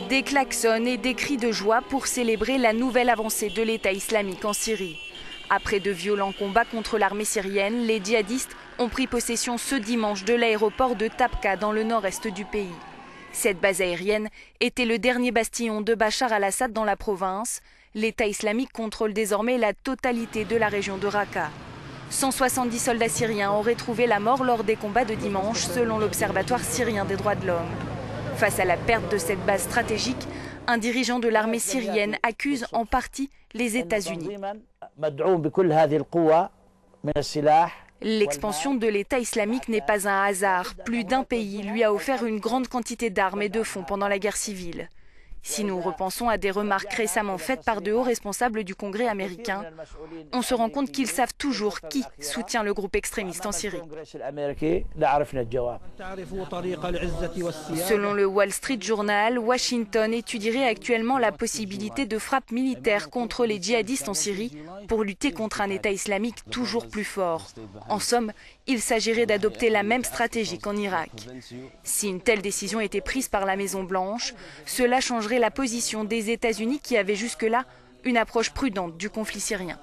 Des klaxons et des cris de joie pour célébrer la nouvelle avancée de l'État islamique en Syrie. Après de violents combats contre l'armée syrienne, les djihadistes ont pris possession ce dimanche de l'aéroport de Tabqa dans le nord-est du pays. Cette base aérienne était le dernier bastillon de Bachar al-Assad dans la province. L'État islamique contrôle désormais la totalité de la région de Raqqa. 170 soldats syriens auraient trouvé la mort lors des combats de dimanche, selon l'Observatoire syrien des droits de l'homme. Face à la perte de cette base stratégique, un dirigeant de l'armée syrienne accuse en partie les États-Unis. L'expansion de l'État islamique n'est pas un hasard. Plus d'un pays lui a offert une grande quantité d'armes et de fonds pendant la guerre civile. Si nous repensons à des remarques récemment faites par de hauts responsables du Congrès américain, on se rend compte qu'ils savent toujours qui soutient le groupe extrémiste en Syrie. Selon le Wall Street Journal, Washington étudierait actuellement la possibilité de frappes militaires contre les djihadistes en Syrie pour lutter contre un État islamique toujours plus fort. En somme, il s'agirait d'adopter la même stratégie qu'en Irak. Si une telle décision était prise par la Maison-Blanche, cela changerait la position des États-Unis qui avaient jusque-là une approche prudente du conflit syrien.